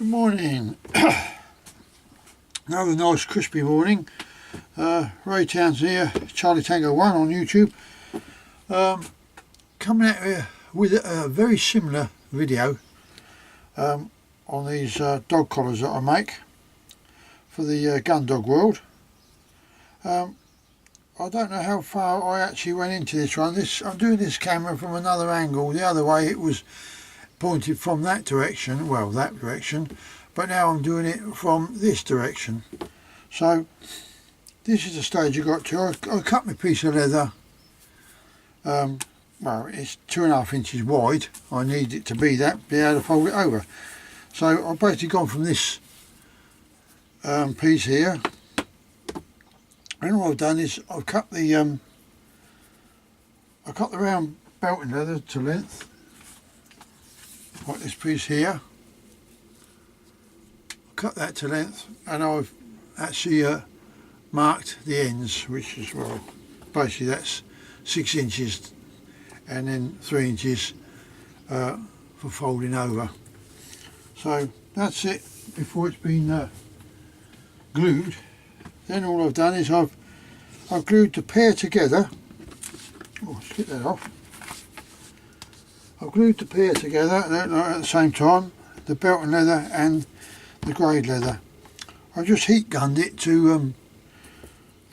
Good morning. Another nice crispy morning. Ray Towns here, Charlie Tango 1 on YouTube. Coming out here with a very similar video on these dog collars that I make for the gun dog world. I don't know how far I actually went into this one. I'm doing this camera from another angle. The other way it was pointed from that direction, well, that direction, but now I'm doing it from this direction. So this is the stage I got to. I cut my piece of leather. Well, it's 2.5 inches wide. I need it to be that, be able to fold it over. So I've basically gone from this piece here, and all I've done is I've cut the round belting leather to length, like this piece here. Cut that to length, and I've actually marked the ends, which is, well, basically that's 6 inches and then 3 inches for folding over. So that's it before it's been glued. Then all I've done is I've glued the pair together. Oh, let's get that off. I've glued the pair together at the same time, the belt and leather and the grade leather. I just heat gunned it to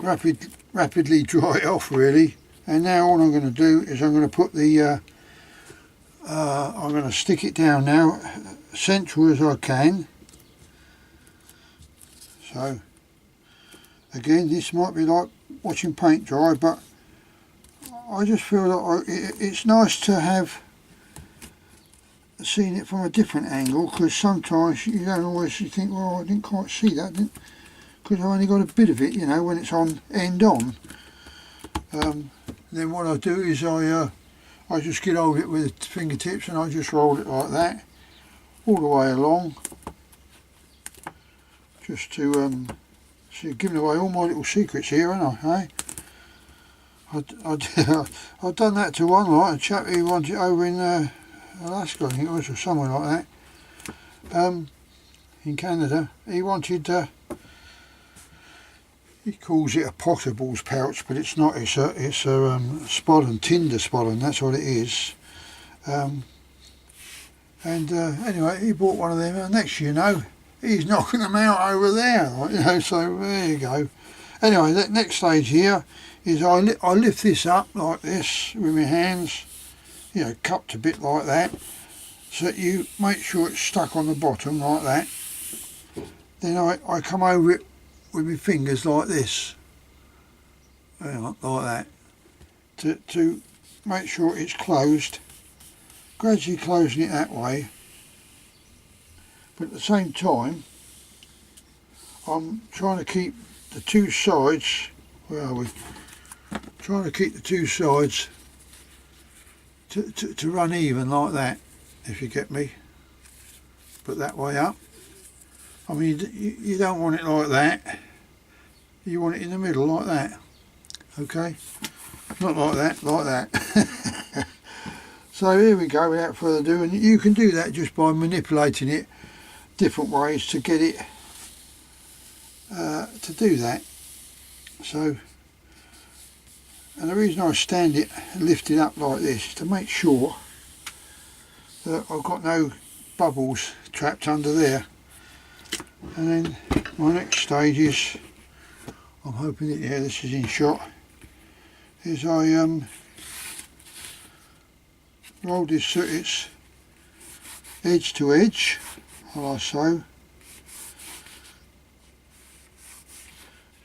rapidly dry it off, really. And now all I'm going to do is I'm going to put the I'm going to stick it down now central as I can. So again, this might be like watching paint dry, but I just feel that it's nice to have seen it from a different angle, because sometimes you don't always think, well, I didn't quite see that, because I've only got a bit of it, you know, when it's on end on. Then what I do is I just get over it with the fingertips, and I just roll it like that all the way along, just to see, giving away all my little secrets here, haven't I? I've done that to one, like a chap who wanted it over in Alaska, I think it was, or somewhere like that, in Canada. He wanted, he calls it a potterballs pouch, but it's not. It's a spoddon, tinder spoddon. That's what it is. Anyway, he bought one of them, and next you know, he's knocking them out over there, like, you know. So there you go. Anyway, the next stage here is I lift this up like this with my hands, you know, cupped a bit like that, so that you make sure it's stuck on the bottom like that. Then I come over it with my fingers like this, like that, to make sure it's closed, gradually closing it that way. But at the same time, I'm trying to keep the two sides, where are we? Trying to keep the two sides to run even like that, if you get me. Put that way up. I mean, you don't want it like that. You want it in the middle like that. Okay? Not like that, like that. So here we go, without further ado. And you can do that just by manipulating it different ways to get it to do that. So, and the reason I stand it lifted up like this is to make sure that I've got no bubbles trapped under there. And then my next stage is, I'm hoping that, yeah, this is in shot, is I roll this so it's edge to edge, like so,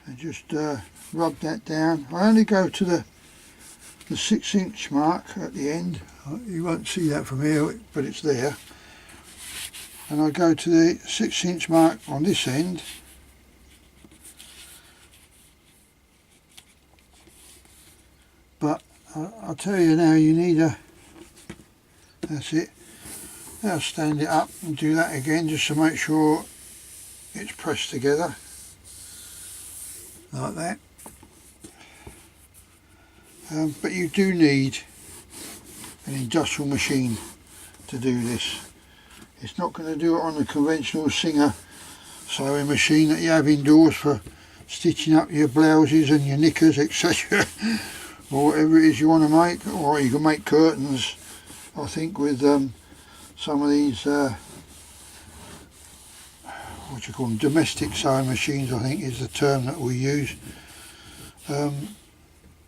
and just rub that down. I only go to the 6 inch mark at the end. You won't see that from here, but it's there. And I go to the 6 inch mark on this end, but I'll tell you now, you need that's it. Now stand it up and do that again, just to make sure it's pressed together like that. But you do need an industrial machine to do this. It's not going to do it on the conventional Singer sewing machine that you have indoors for stitching up your blouses and your knickers, etc. or whatever it is you want to make. Or you can make curtains, I think, with some of these what you call them, domestic sewing machines, I think is the term that we use,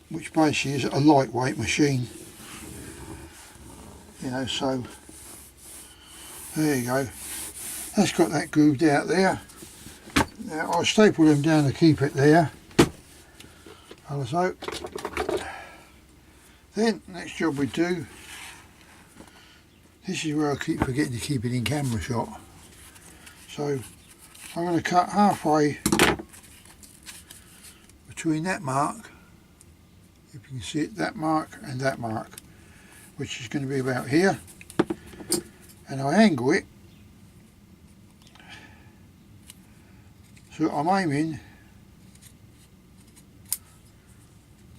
which basically is a lightweight machine, you know. So there you go, that's got that grooved out there. Now I'll staple them down to keep it there, so. Then next job we do, this is where I keep forgetting to keep it in camera shot, so I'm going to cut halfway between that mark, if you can see it, that mark and that mark, which is going to be about here, and I angle it so I'm aiming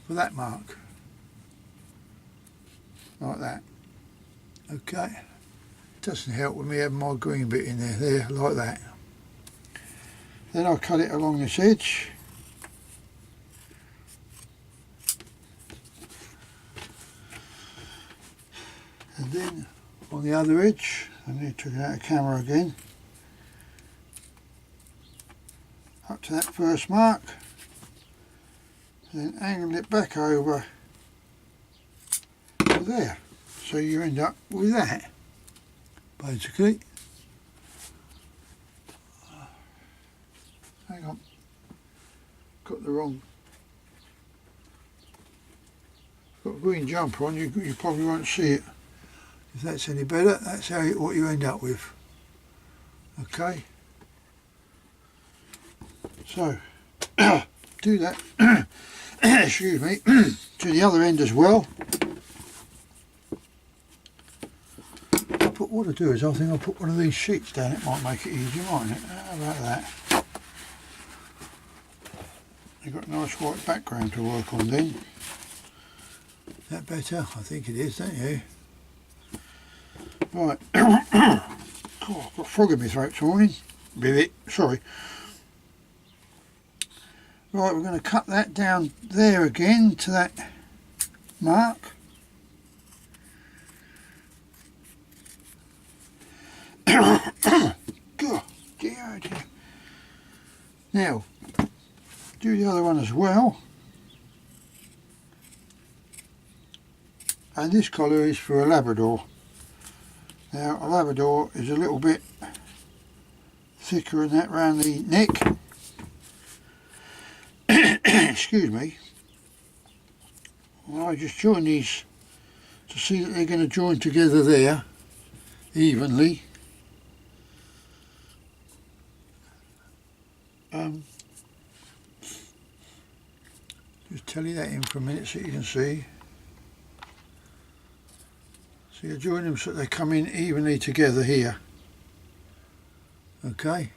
for that mark, like that. Okay, doesn't help with me having my green bit in there, like that. Then I'll cut it along this edge, and then on the other edge, I need to get out of camera again, up to that first mark, and then angle it back over to there, so you end up with that, basically. Hang on, got the wrong, got a green jumper on, you probably won't see it. If that's any better, that's what you end up with. Okay, so do that excuse me, to the other end as well. What I'll do is, I think I'll put one of these sheets down, it might make it easier, mightn't it? How about that? You've got a nice white background to work on then. Is that better? I think it is, don't you? Right. God, I've got a frog in my throat this morning. Ribbit, sorry. Right, we're going to cut that down there again to that mark. God, dear, dear. Now, do the other one as well. And this collar is for a Labrador. Now, a Labrador is a little bit thicker than that round the neck. Excuse me. Well, I just join these to see that they're going to join together there evenly. Just tally that in for a minute so you can see. So you join them so they come in evenly together here. Okay.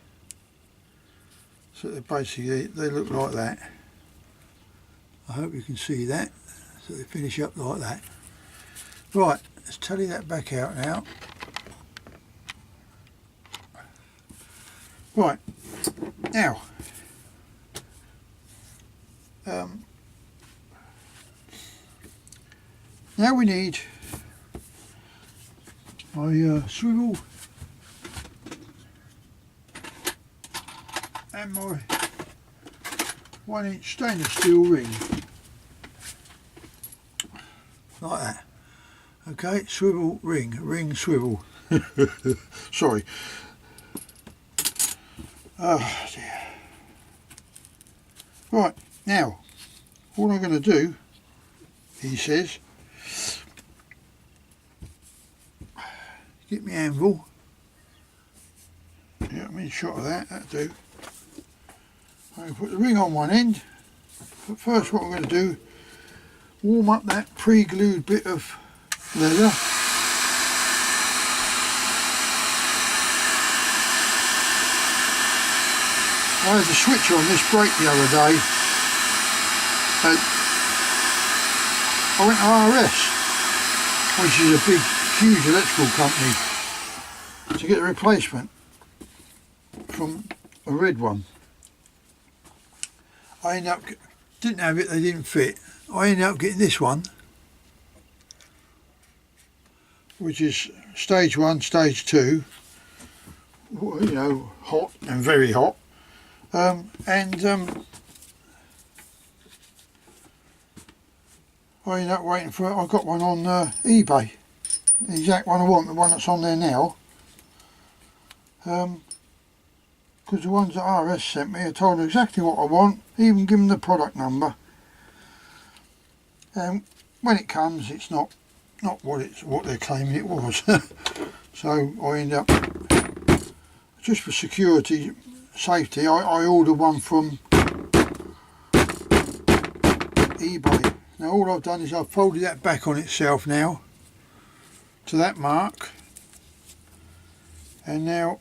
So they basically they look like that. I hope you can see that. So they finish up like that. Right, let's tally that back out now. Right, now now we need my swivel and my 1-inch stainless steel ring, like that. Okay, swivel, ring, swivel. Sorry. Oh dear. Right, now all I'm going to do, he says, get my anvil. Yeah, I'm in shot of that, that'll do. I'm going to put the ring on one end, but first what I'm going to do, warm up that pre-glued bit of leather. I had the switch on this brake the other day, and I went to RS, which is a big, huge electrical company. to get a replacement from a red one. I ended up, didn't have it, they didn't fit. I ended up getting this one, which is stage 1, stage 2, you know, hot and very hot. I ended up waiting for it. I got one on eBay, the exact one I want, the one that's on there now. Because the ones that RS sent me, I told them exactly what I want, even give them the product number. And when it comes, it's not what they're claiming it was. So I end up, just for security, safety, I ordered one from eBay. Now all I've done is I've folded that back on itself now to that mark, and now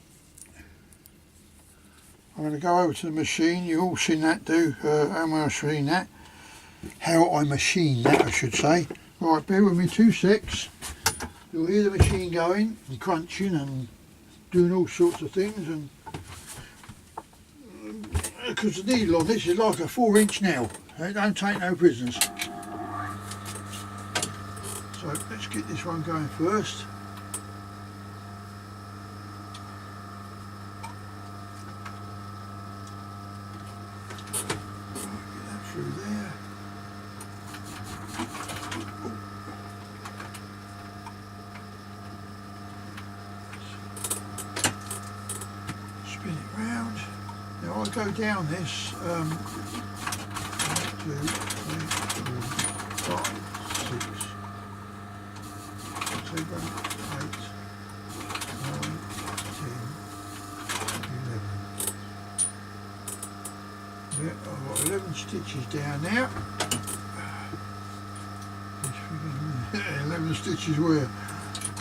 I'm going to go over to the machine. You've all seen that do, how I machine that, I should say. Right, bear with me 2 secs. You'll hear the machine going and crunching and doing all sorts of things, and because the needle on this is like a 4-inch nail. It don't take no prisoners. So let's get this one going first. Through there. Spin it round. Now I go down this 1, 2, 3, 4, 5, 6, 7, 8, 9, 10, 11. Yeah, I've got 11 stitches down now. 11 stitches where?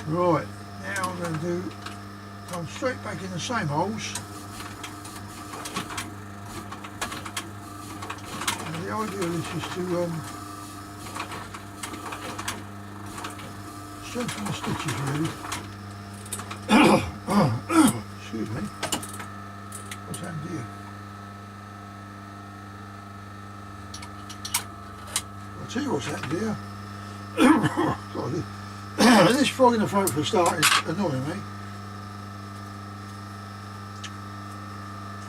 Right, now I'm going to do, go straight back in the same holes. Now the idea of this is to strengthen the stitches really. Excuse me. What's happened here? I'll tell you what's happened here. This frog in the throat for a start is annoying me.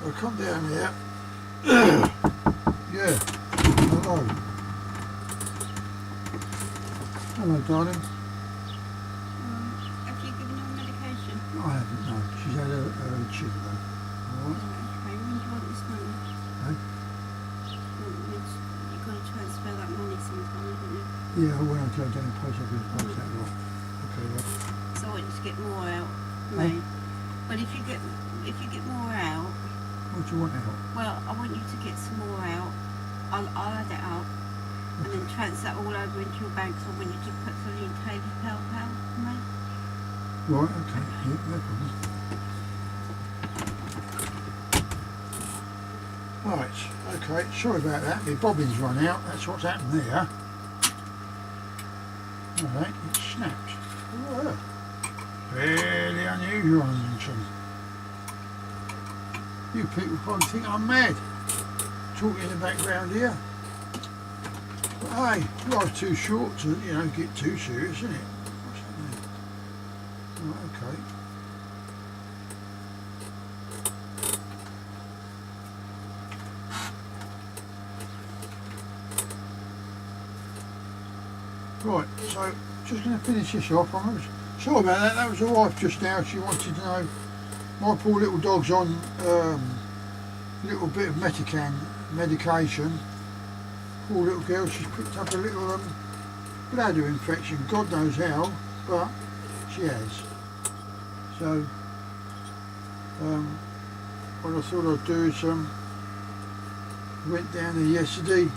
I'll come down here. Yeah. Hello. Hello, darling. Have you given her medication? No, I haven't, no. She's had a sugar though. Alright. Okay, when do you want this money? Hey? You've got to transfer that money sometime, haven't you? Yeah, I went on to go down and post office, post that lot. Okay, right. So I want you to get more out. Hey? But if you get more out, What do you want out? well, I want you to get some more out. I'll add it up and then transfer that all over into your bank. So I want you to put something in PayPal for me. Right, okay. Yeah, no problem. Right, okay. Sorry about that. My bobbin's run out. That's what's happened there. Alright, it snapped. Oh, fairly unusual on some. You people probably think I'm mad talking in the background here. But hey, life's too short to, you know, get too serious, isn't it? What's happening? Right, okay. Right, so just going to finish this off. I'm sorry about that. That was the wife just now. She wanted to know. My poor little dog's on a little bit of medication. Poor little girl, she's picked up a little bladder infection. God knows how, but she has. So what I thought I'd do is went down there yesterday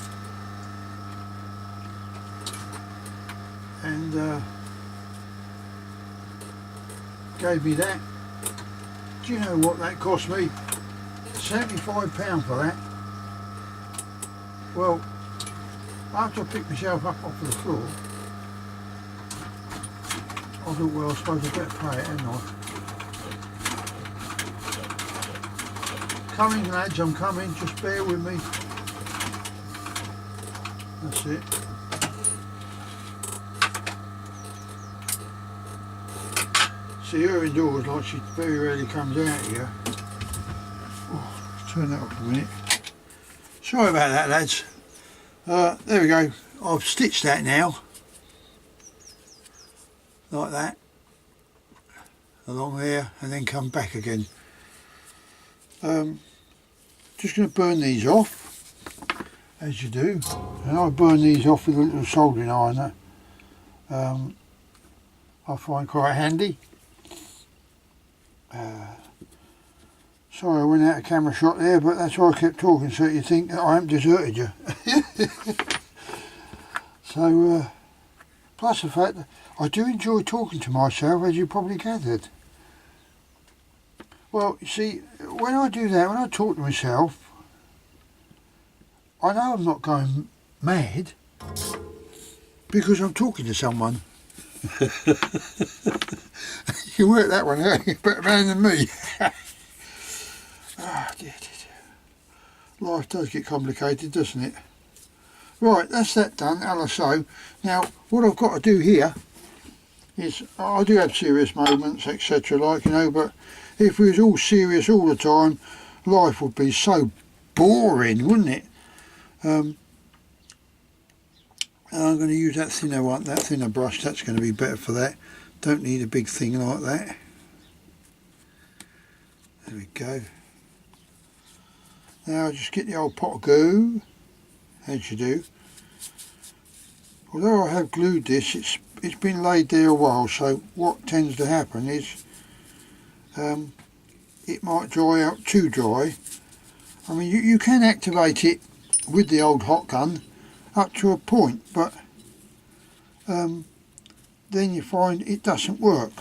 and gave me that. Do you know what that cost me? £75 for that. Well, after I picked myself up off the floor, I thought, well, I suppose I better pay it, hadn't I? coming, lads, I'm coming. Just bear with me. That's it. See, her indoors, like, she very rarely comes out here. Oh, let's turn that off a minute. Sorry about that, lads. There we go. I've stitched that now. Like that. Along there, and then come back again. Just going to burn these off, as you do. And I burn these off with a little soldering ironer. I find quite handy. Sorry I went out of camera shot there, but that's why I kept talking, so you think that I haven't deserted you. So, plus the fact that I do enjoy talking to myself, as you probably gathered. Well, you see, when I do that, when I talk to myself, I know I'm not going mad because I'm talking to someone. You work that one out, you're a better man than me. Oh, dear. Life does get complicated, doesn't it? Right, that's that done, as I say. Now, what I've got to do here is, I do have serious moments, etc., like, you know, but if we was all serious all the time, life would be so boring, wouldn't it? I'm going to use that thinner one, that thinner brush. That's going to be better for that. Don't need a big thing like that. There we go. Now I'll just get the old pot of glue, as you do. Although I have glued this, it's been laid there a while, so what tends to happen is it might dry out too dry. I mean, you can activate it with the old hot gun up to a point, but then you find it doesn't work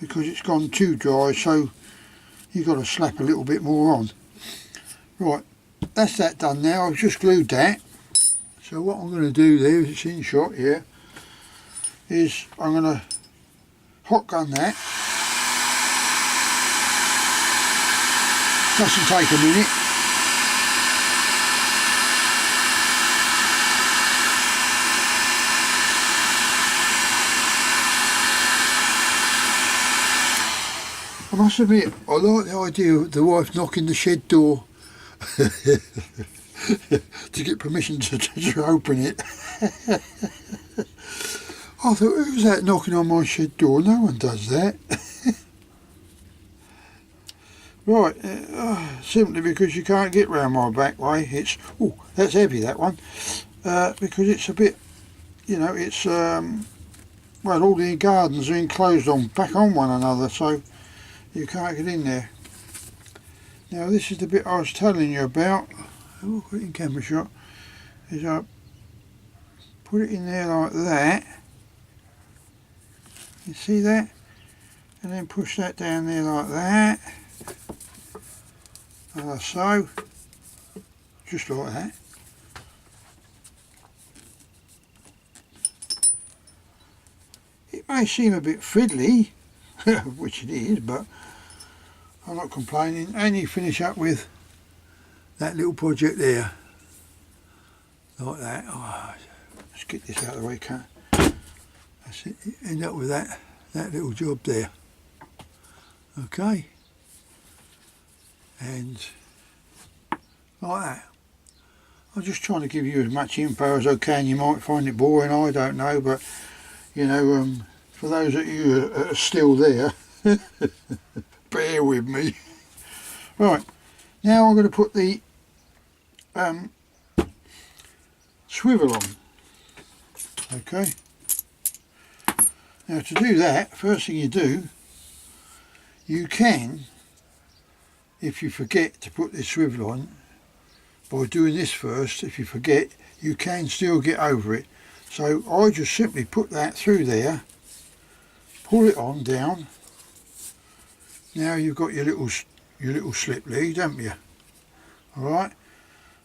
because it's gone too dry, so you've got to slap a little bit more on. Right, that's that done now. I've just glued that. So what I'm going to do there, as it's in shot here, is I'm going to hot gun that. Doesn't take a minute. I must admit, I like the idea of the wife knocking the shed door to get permission to open it. I thought, who's that knocking on my shed door? No one does that. Right, simply because you can't get round my back way. It's, oh, that's heavy, that one, because it's a bit, you know, it's well, all the gardens are enclosed on back on one another, so you can't get in there. Now this is the bit I was telling you about. Oh, put it in camera shot. Is I put it in there like that. You see that? And then push that down there like that. So, just like that. It may seem a bit fiddly, which it is, but I'm not complaining. And you finish up with that little project there, like that. Oh, let's get this out of the way, can't? That's it. End up with that little job there. Okay. And like that. I'm just trying to give you as much info as I can. You might find it boring, I don't know, but you know, for those of you that are still there, bear with me. Right, now I'm going to put the swivel on. Okay. Now to do that, first thing you do, you can, if you forget to put this swivel on, by doing this first, if you forget, you can still get over it. So I just simply put that through there, pull it on down. Now you've got your little slip lead, haven't you? Alright,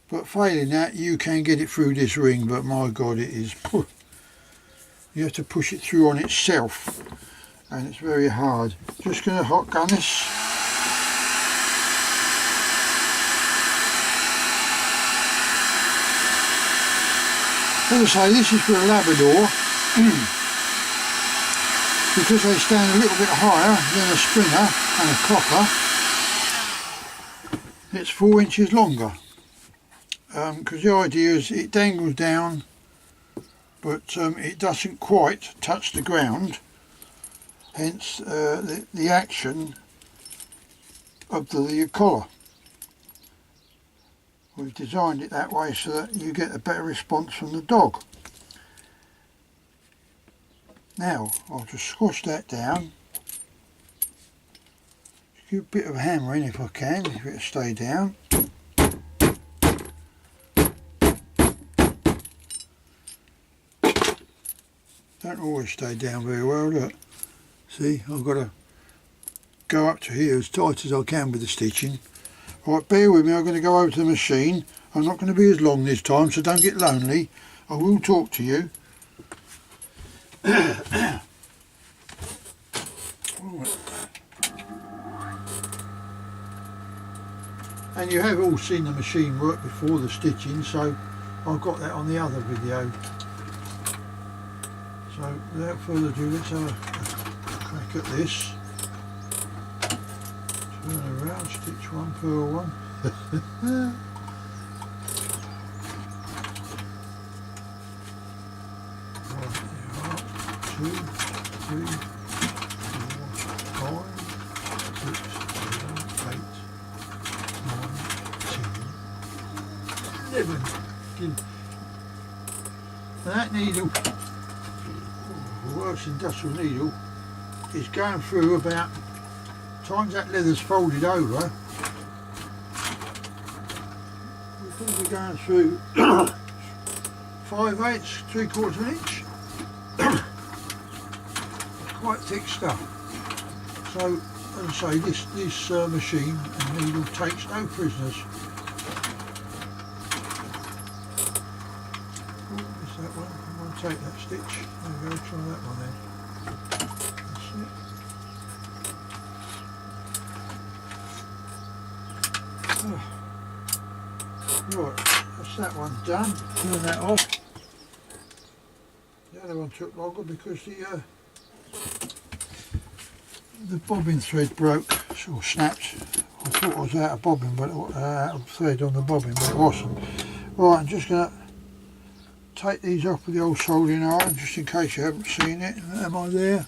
but failing that, you can get it through this ring, but my God, it is, you have to push it through on itself, and it's very hard. Just going to hot gun this. As I say, this is for a Labrador because they stand a little bit higher than a Springer and a Cocker. It's 4 inches longer because the idea is it dangles down, but it doesn't quite touch the ground, hence the action of the collar. We've designed it that way so that you get a better response from the dog. Now I'll just squash that down, just give a bit of hammering if I can, if it'll stay down. Don't always stay down very well, look. See, I've got to go up to here as tight as I can with the stitching. Right, bear with me, I'm going to go over to the machine. I'm not going to be as long this time, so don't get lonely. I will talk to you. Right. And you have all seen the machine work before, the stitching, so I've got that on the other video. So without further ado, let's have a crack at this. Turn around, stitch one, purl one. Right, there you are. 2, 3, 4, 5, 6, 7, 8, 9, 10, 11. And that needle, the works industrial needle, is going through about, times that leather's folded over, we're going to be going through 5/8, 3/4 of an inch. It's quite thick stuff. So, as I say, this machine and needle takes no prisoners. Oh, missed that one. I'm going to take that stitch. There we go, try that one then. That's it. Right, that's that one done. Turn that off. The other one took longer because the bobbin thread broke, sort of snapped. I thought I was out of bobbin, but out of thread on the bobbin, but it wasn't. Right, I'm just going to take these off with the old soldering iron, just in case you haven't seen it. Am I there?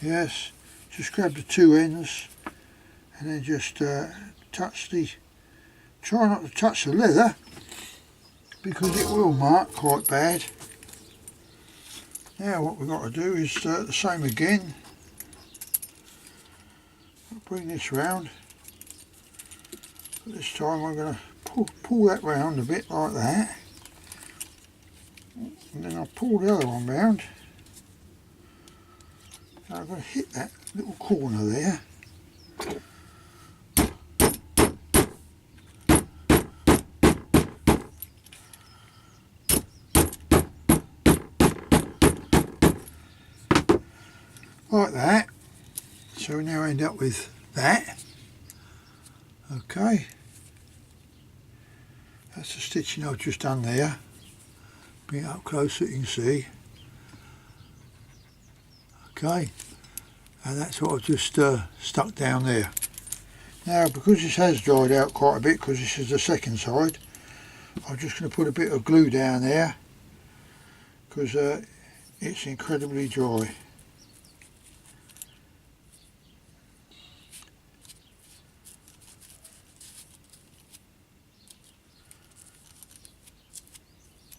Yes. Just grab the two ends and then just touch the. Try not to touch the leather because it will mark quite bad. Now what we've got to do is the same again. I'll bring this round. But this time I'm going to pull that round a bit like that. And then I'll pull the other one round. And I'm going to hit that little corner there. Like that. So we now end up with that. Okay. That's the stitching I've just done there. Bring it up close so you can see. Okay. And that's what I've just stuck down there. Now because this has dried out quite a bit, because this is the second side, I'm just going to put a bit of glue down there because it's incredibly dry.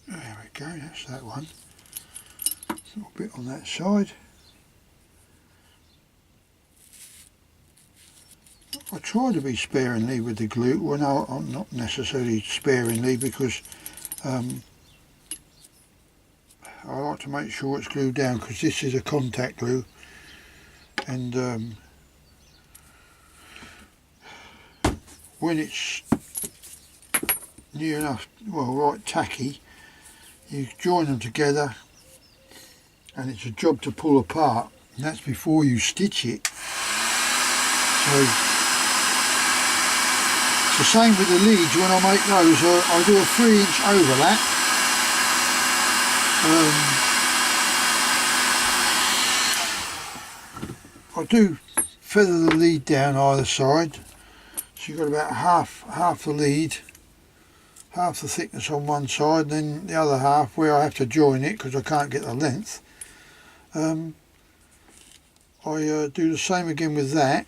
There we go, that's that one. A little bit on that side. I try to be sparingly with the glue. Well, no, I'm not necessarily sparingly because I like to make sure it's glued down because this is a contact glue, and when it's near enough, well, right tacky, you join them together and it's a job to pull apart, and that's before you stitch it. So it's the same with the leads. When I make those, I do a 3-inch overlap I do feather the lead down either side, so you've got about half the lead, half the thickness on one side, then the other half where I have to join it because I can't get the length. I do the same again with that,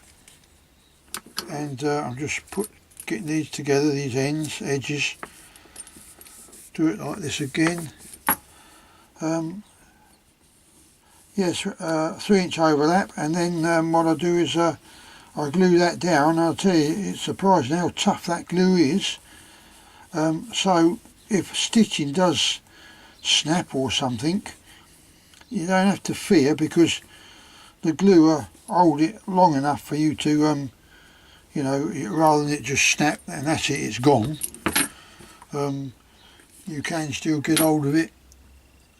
and I'm just getting these together, these edges. Do it like this again. Yes, 3-inch overlap, and then what I do is I glue that down. I'll tell you, it's surprising how tough that glue is. So if stitching does snap or something, you don't have to fear, because the glue will hold it long enough for you to, you know, rather than it just snap and that's it, it's gone. You can still get hold of it,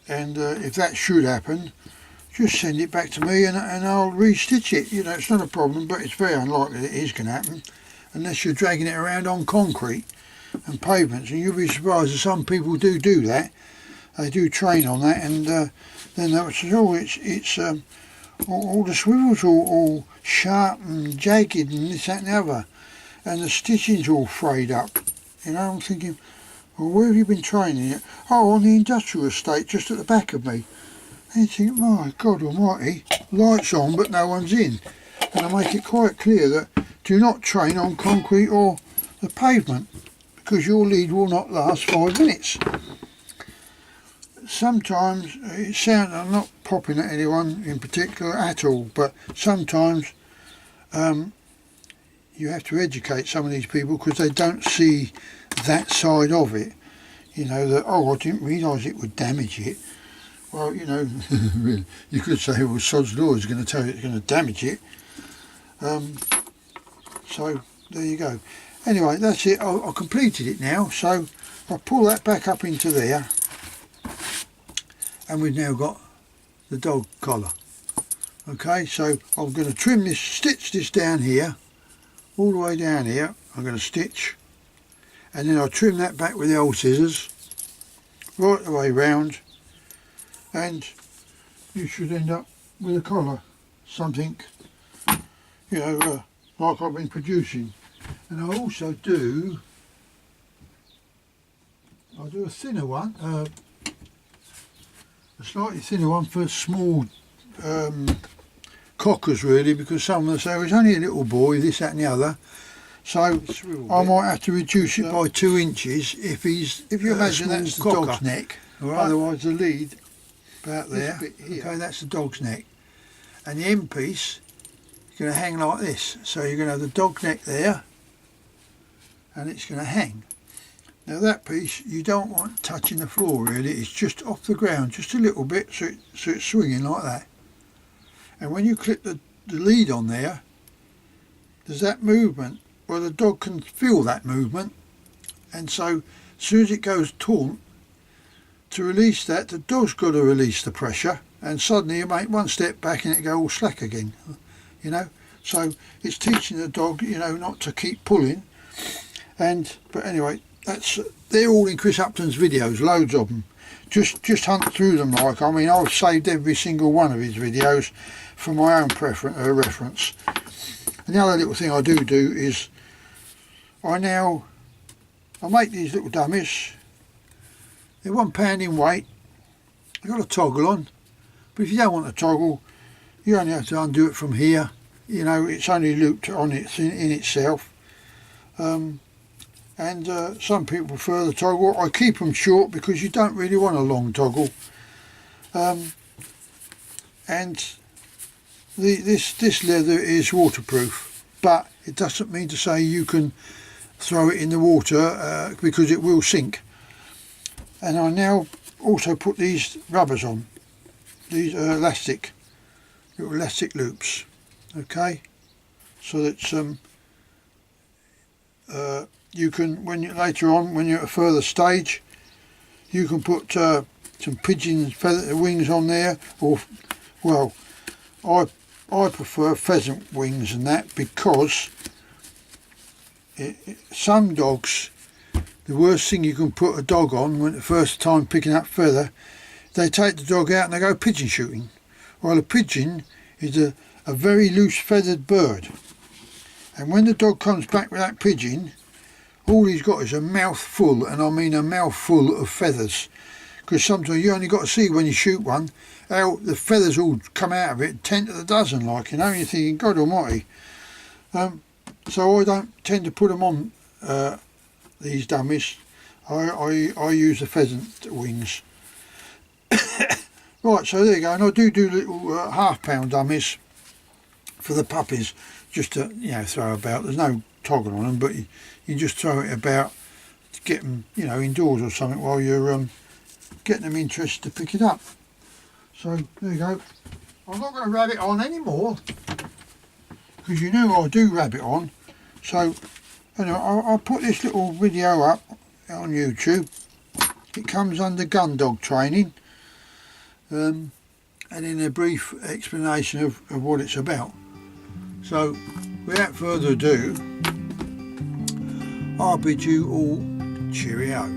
and if that should happen, just send it back to me and I'll re-stitch it. You know, it's not a problem, but it's very unlikely that it is going to happen unless you're dragging it around on concrete and pavements, and you'll be surprised that some people do that. They do train on that, and then they'll say, oh, it's all the swivels all sharp and jagged and this, that and the other, and the stitching's all frayed up. You know, I'm thinking, well, where have you been training it? Oh, on the industrial estate just at the back of me. And you think, my God almighty, lights on but no one's in. And I make it quite clear that do not train on concrete or the pavement, because your lead will not last 5 minutes. Sometimes it sounds, I'm not popping at anyone in particular at all, but sometimes you have to educate some of these people because they don't see that side of it. You know, that, oh, I didn't realise it would damage it. Well, you know, you could say, well, sod's law is going to tell you it's going to damage it. So there you go. Anyway, that's it. I completed it now, so I'll pull that back up into there, and we've now got the dog collar. Okay, so I'm going to stitch this down here, all the way down here. I'm going to stitch, and then I'll trim that back with the old scissors right the way round, and you should end up with a collar, something, you know, like I've been producing. And I also do, I'll do a thinner one, a slightly thinner one for small cockers, really, because some of them say, it's only a little boy, this, that and the other. So I might have to reduce it by 2 inches if you imagine that's the dog's neck. Right. Otherwise the lead about there, okay, that's the dog's neck, and the end piece is going to hang like this. So you're going to have the dog neck there, and it's going to hang. Now that piece you don't want touching the floor, really. It's just off the ground, just a little bit, so it's swinging like that. And when you clip the lead on there, there's that movement. Well, the dog can feel that movement, and so as soon as it goes taut, to release that, the dog's got to release the pressure, and suddenly you make one step back and it go all slack again, you know. So it's teaching the dog, you know, not to keep pulling. But anyway, they're all in Chris Upton's videos, loads of them. Just hunt through them. Like, I mean, I've saved every single one of his videos for my own reference. And the other little thing I do is I make these little dummies. They're £1 in weight. They've got a toggle on, but if you don't want a toggle, you only have to undo it from here. You know, it's only looped on it in itself. And some people prefer the toggle. I keep them short because you don't really want a long toggle. And this leather is waterproof, but it doesn't mean to say you can throw it in the water because it will sink. And I now also put these rubbers on, these little elastic loops, okay, so that you can, later on when you're at a further stage, you can put some pigeon feather wings on there, or, well, I prefer pheasant wings and that, because some dogs, the worst thing you can put a dog on when the first time picking up feather they take the dog out and they go pigeon shooting. Well, a pigeon is a very loose feathered bird, and when the dog comes back with that pigeon, all he's got is a mouthful, and I mean a mouthful of feathers, because sometimes you only got to see when you shoot one how the feathers all come out of it, 10 to the dozen, like, you know. You're thinking, God almighty. So I don't tend to put them on these dummies. I use the pheasant wings. Right, so there you go, and I do little half-pound dummies for the puppies, just to, you know, throw about. There's no toggle on them, but you just throw it about to get them, you know, indoors or something while you're getting them interested to pick it up. So there you go. I'm not going to rab it on anymore, because you know I do rab it on. So anyway, I'll put this little video up on YouTube. It comes under GUNDOG Training, and in a brief explanation of what it's about. So without further ado, I'll bid you all cheerio.